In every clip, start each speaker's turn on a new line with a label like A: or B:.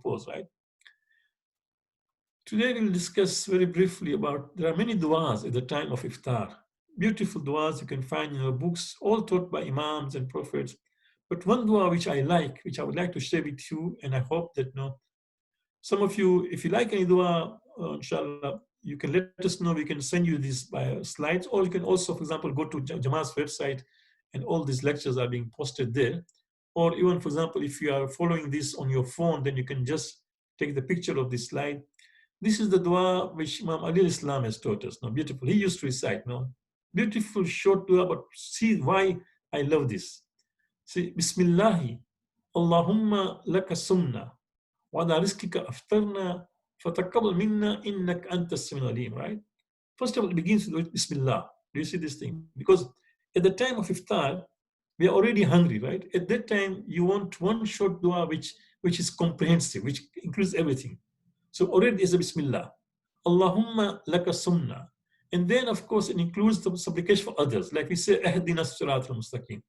A: propose, right? Today we'll discuss very briefly about, there are many du'as at the time of iftar. Beautiful du'as you can find in your books, all taught by imams and prophets. But one dua which I like, which I would like to share with you, and I hope that some of you, if you like any dua, inshallah, you can let us know. We can send you these by slides, or you can also, for example, go to Jamaat's website, and all these lectures are being posted there. Or even, for example, if you are following this on your phone, then you can just take the picture of this slide. This is the dua which Imam Ali Islam has taught us. No, beautiful. He used to recite. No, beautiful short dua, but see why I love this. See, Bismillahi, Allahumma laka sumna, wa ala rizqika aftarna, fataqabbal minna innaka antas samiul alim. Right. First of all, it begins with Bismillah. Do you see this thing? Because at the time of iftar, we are already hungry, right? At that time, you want one short dua which is comprehensive, which includes everything. So already is a Bismillah. Allahumma laka sumna. And then, of course, it includes the supplication for others. Like we say, Ahdina sirat al-mustaqim.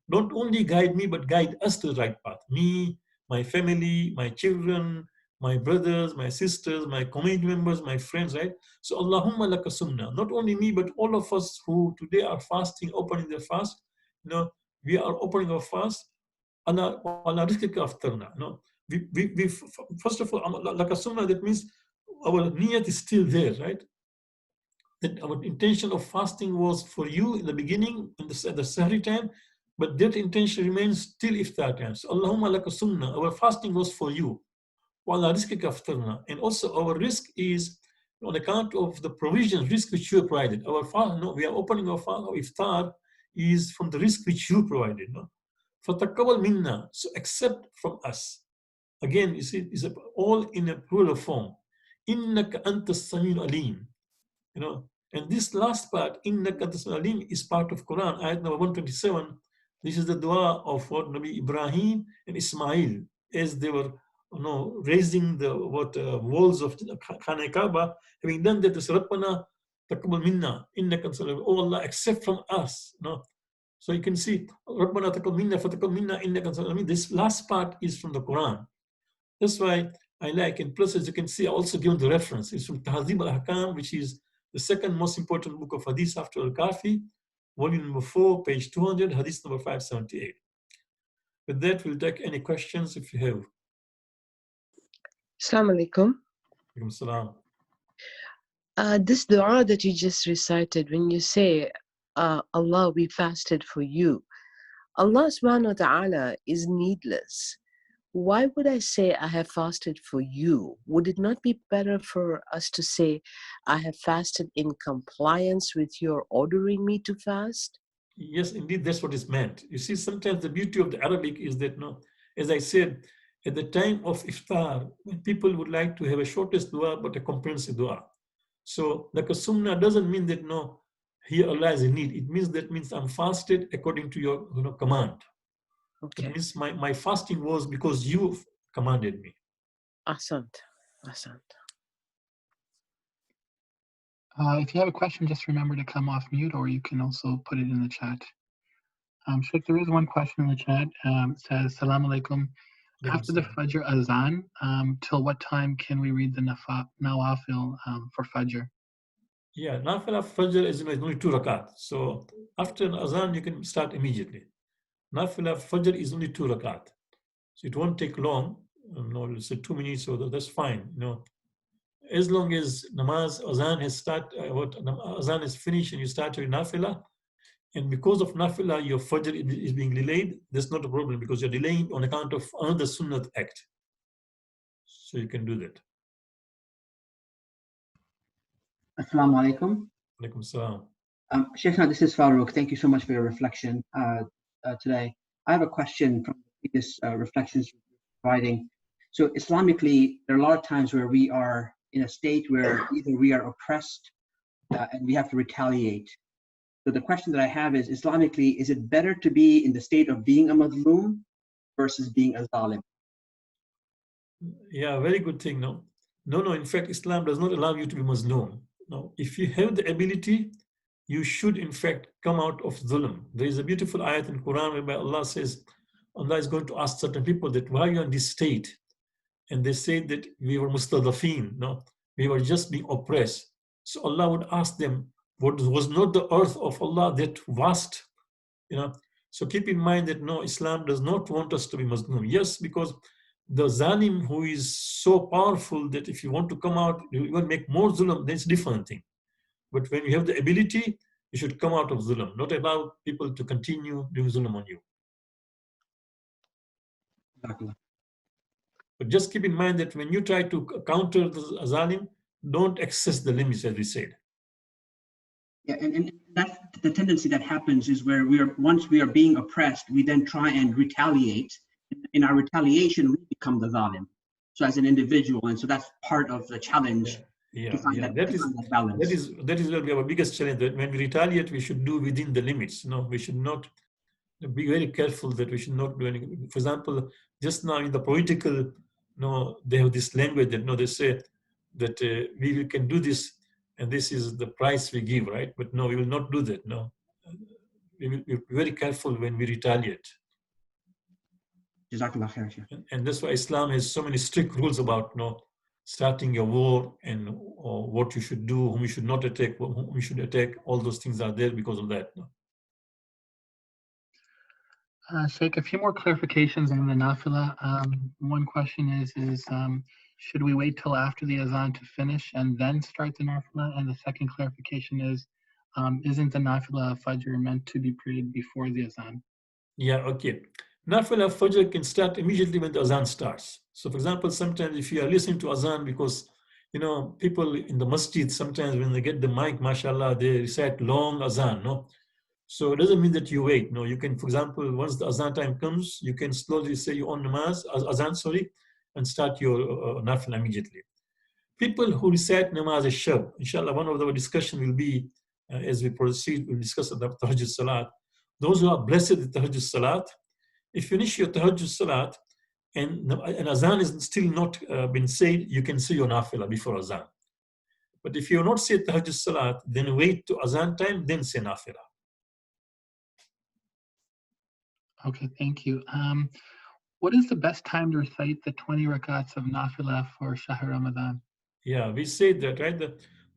A: Don't only guide me, but guide us to the right path. Me, my family, my children, my brothers, my sisters, my community members, my friends, right? So Allahumma laka sumna. Not only me, but all of us who today are fasting, opening their fast, we are opening our fast. Ala rizqika aftarna. We first of all, like a sunnah, that means our niyat is still there, right? That our intention of fasting was for you in the beginning, in the Sahri time, but that intention remains till iftar time. So Allahumma laka sunnah, our fasting was for you. Wala rizqika aftarna. And also our risk is on account of the provision, risk which you have provided. Our fast, we are opening our fast, our iftar is from the risk which you provided. فَتَقَبَّلْ minna. So accept from us. Again, you see, it's all in a plural form. إِنَّكَ أَنْتَ السَّمِيعُ الْعَلِيمُ. And this last part, إِنَّكَ أَنْتَ السَّمِيعُ الْعَلِيمُ, is part of Quran, ayat number 127. This is the dua of what Nabi Ibrahim and Ismail, as they were raising the walls of Khana Kaaba. Having done that, they said, رَبَّنَا تَقَبَّلْ مِنَّا إِنَّكَ أَنْتَ السَّمِيعُ الْعَلِيمُ. Oh Allah, accept from us. So you can see, رَبَّنَا تَقَبَّلْ مِنَّا فَتَقَبَّلْ مِنَّا إِنَّكَ أَنْتَ السَّمِيعُ الْعَلِيمُ. This last part is from the Quran. That's why I like, and plus, as you can see, I also given the reference. It's from Tahzib al-Hakam, which is the second most important book of Hadith after Al-Kafi, volume number 4, page 200, Hadith number 578. With that, we'll take any questions if you have.
B: Assalamu alaikum.
A: Alaikum salam.
B: This dua that you just recited, when you say, Allah, we fasted for you, Allah subhanahu wa ta'ala is needless. Why would I say I have fasted for you? Would it not be better for us to say, I have fasted in compliance with your ordering me to fast?
A: Yes, indeed, that's what is meant. You see, sometimes the beauty of the Arabic is that, as I said, at the time of iftar, when people would like to have a shortest dua, but a comprehensive dua. So, like a sunnah doesn't mean that, here Allah is in need. It means I'm fasted according to your command.
B: Okay.
A: It means my fasting was because you commanded me.
B: Ahsant. Ahsant.
C: If you have a question, just remember to come off mute, or you can also put it in the chat. Sheikh, there is one question in the chat. It says, Salaam alaikum. After the Fajr Azan, till what time can we read the Nawafil for Fajr?
A: Yeah, Nafila Fajr is only 2 rakat. So after Azan, you can start immediately. Nafila Fajr is only 2 rakat. So it won't take long. It's 2 minutes, so that's fine. As long as namaz, azan has azan is finished and you start your nafila, and because of nafila, your fajr is being delayed, that's not a problem because you're delaying on account of another sunnat act. So you can do that.
D: Assalamu alaikum.
A: Alaikum salam.
D: Sheikhna, this is Farooq. Thank you so much for your reflection today. I have a question from the previous reflections you're providing. So Islamically, there are a lot of times where we are in a state where either we are oppressed and we have to retaliate. So the question that I have is, Islamically, is it better to be in the state of being a Mazloom versus being a Zalim?
A: Yeah, very good thing. No, in fact, Islam does not allow you to be Mazloom. No, if you have the ability, you should in fact come out of zulm. There is a beautiful ayat in Quran whereby Allah says, Allah is going to ask certain people that why are you in this state? and they said that we were mustadafin, no, we were just being oppressed. So Allah would ask them, what was not the earth of Allah that vast, you know? So keep in mind that no, Islam does not want us to be Muslim. Yes, because the zalim who is so powerful that if you want to come out, you even make more zulm, that's a different thing. But when you have the ability, you should come out of zulm, not allow people to continue doing zulm on you.
D: Exactly.
A: But just keep in mind that when you try to counter the zalim, don't excess the limits, as we said.
D: Yeah, and that's the tendency that happens is where once we are being oppressed, we then try and retaliate. In our retaliation, we become the zalim. So as an individual, and so that's part of the challenge to find that balance.
A: That is where we have a biggest challenge. That when we retaliate, we should do within the limits. No, we should not be very careful that we should not do anything. For example, just now in the political, no, they have this language that no, they say that we can do this, and this is the price we give, right? But no, we will not do that. No, we will be very careful when we retaliate. And that's why Islam has so many strict rules about starting your war and what you should do, whom you should not attack, whom you should attack. All those things are there because of that. No?
C: Sheikh, a few more clarifications on the nafila. One question is should we wait till after the azan to finish and then start the nafila? And the second clarification is, isn't the nafila fajr meant to be prayed before the azan?
A: Yeah, okay. Nafila fajr can start immediately when the azan starts. So for example, sometimes if you are listening to azan, because people in the masjid, sometimes when they get the mic, mashallah, they recite long azan, no? So it doesn't mean that you wait. No, you can, for example, once the azan time comes, you can slowly say your own namaz, azan, and start your nafila immediately. People who recite namaz al-shab, inshallah, one of our discussion will be, as we proceed, we'll discuss about tahajjud salat. Those who are blessed with tahajjud salat, if you finish your tahajjud salat and an azan is still not been said, you can say your nafila before azan. But if you not say tahajjud salat, then wait to azan time, then say nafila.
C: Okay, thank you. What is the best time to recite the 20 rakats of nafila for Shahr Ramadan?
A: Yeah, we said that, right?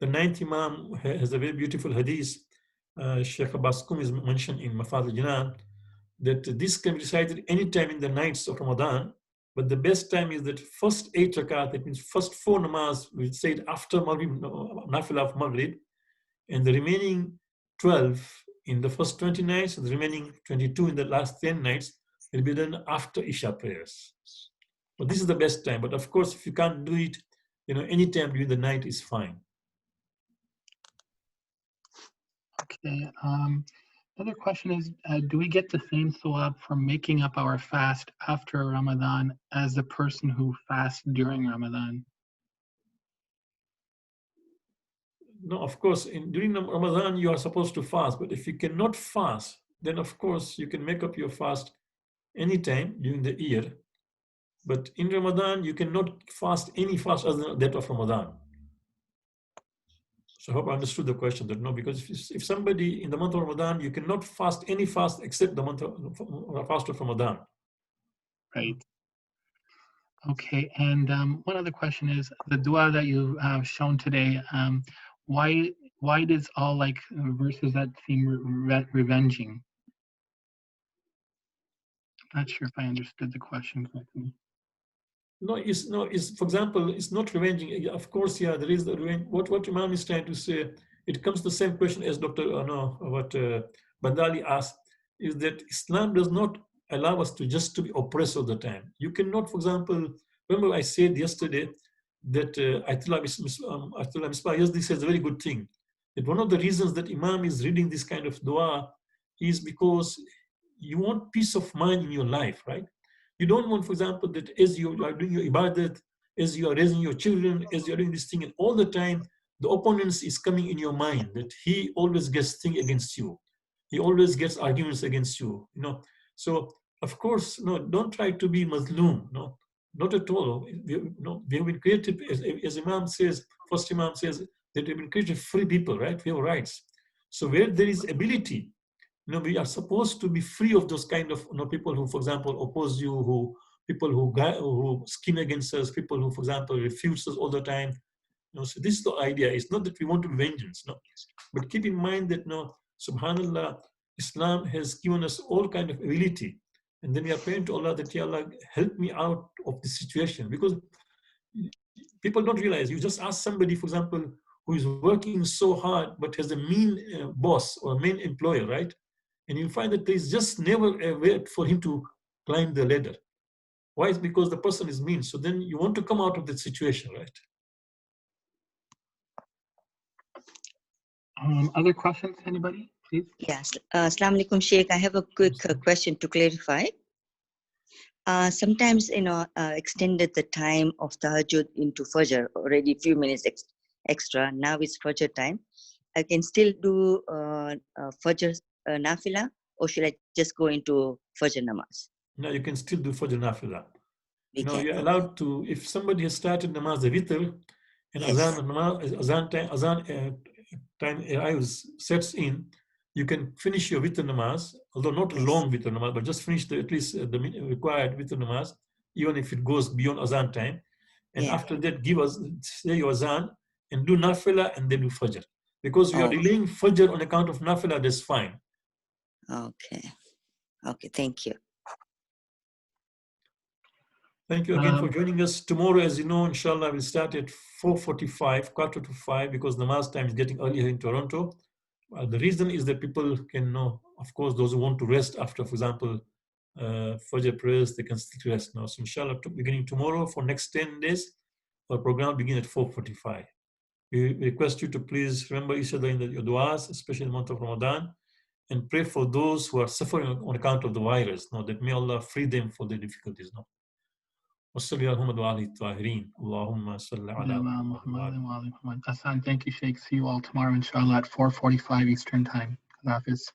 A: The ninth Imam has a very beautiful hadith. Sheikh Abbas Kum is mentioned in Mafad al-Jinan, that this can be recited anytime in the nights of Ramadan, but the best time is that first 8 rakat, that means first 4 namaz, we say it after Maghrib, nafila of Maghrib, and the remaining 12 in the first 20 nights, and the remaining 22 in the last 10 nights will be done after Isha prayers. But this is the best time. But of course, if you can't do it, any time during the night is fine.
C: Okay. Another question is, do we get the same sawab from making up our fast after Ramadan as the person who fasts during Ramadan?
A: No, of course, during Ramadan, you are supposed to fast. But if you cannot fast, then of course, you can make up your fast anytime during the year. But in Ramadan, you cannot fast any fast other than that of Ramadan. So I hope I understood the question. That no, because if somebody in the month of Ramadan, you cannot fast any fast except the month of fast of Ramadan.
C: Right. Okay, and one other question is the dua that you have shown today. Why does all verses that seem revenging? I'm not sure if I understood the question correctly.
A: No, it's for example, it's not revenging. Of course, yeah, there is the revenge. What Imam is trying to say, it comes to the same question as Bandali asked, is that Islam does not allow us to be oppressed all the time. You cannot, for example, remember I said yesterday that Ayatollah Misbah Yazdi says a very good thing, that one of the reasons that Imam is reading this kind of dua is because you want peace of mind in your life, right? You don't want, for example, that as you are doing your ibadat, as you are raising your children, as you are doing this thing, and all the time, the opponents is coming in your mind, that he always gets things against you. He always gets arguments against you, So, of course, no, don't try to be Muslim, no, not at all. We have been created, as Imam says, first Imam says, that we've been created free people, right? We have rights. So where there is ability, we are supposed to be free of those kind of people who, for example, oppose you, who people who scheme against us, people who, for example, refuse us all the time. So this is the idea. It's not that we want to vengeance, no, but keep in mind that, subhanallah, Islam has given us all kind of ability, and then we are praying to Allah that, Ya Allah, help me out of this situation, because people don't realize. You just ask somebody, for example, who is working so hard but has a mean boss or a mean employer, right? And you find that there is just never a way for him to climb the ladder. Why? It's because the person is mean. So then you want to come out of that situation, right?
C: Other questions, anybody, please?
E: Yes. Assalamu alaikum, Sheikh. I have a quick question to clarify. Sometimes, extended the time of tahajjud into Fajr, already a few minutes extra. Now it's Fajr time. I can still do Fajr nafila, or should I just go into Fajr namaz?
A: No, you can still do Fajr nafila.
E: You're
A: you're allowed to, if somebody has started namaz, the witr, and
E: Yes.
A: azan time arrives, sets in, you can finish your witr namaz, although not a
E: Yes.
A: long witr namaz, but just finish at least the required witr namaz, even if it goes beyond azan time. And
E: Yeah.
A: after that, say your azan and do nafila and then do fajr. Because we are
E: Oh.
A: delaying fajr on account of nafila, that's fine.
E: Okay. Okay, thank you.
A: Thank you again for joining us. Tomorrow, as you know, inshallah, we'll start at 4:45, 4:45, because namaz time is getting earlier in Toronto. The reason is that people can know, of course, those who want to rest after, for example, Fajr prayers, they can still rest now. So inshallah, beginning tomorrow for next 10 days, our program will begin at 4:45. We request you to please remember each other in your du'as, especially in the month of Ramadan, and pray for those who are suffering on account of the virus, that may Allah free them for their difficulties. وصلي اللهم على الطاهرين اللهم صل على محمد.
C: Hassan, thank you, Sheikh. See you all tomorrow, inshallah, at 4:45 Eastern Time. Allah Hafiz.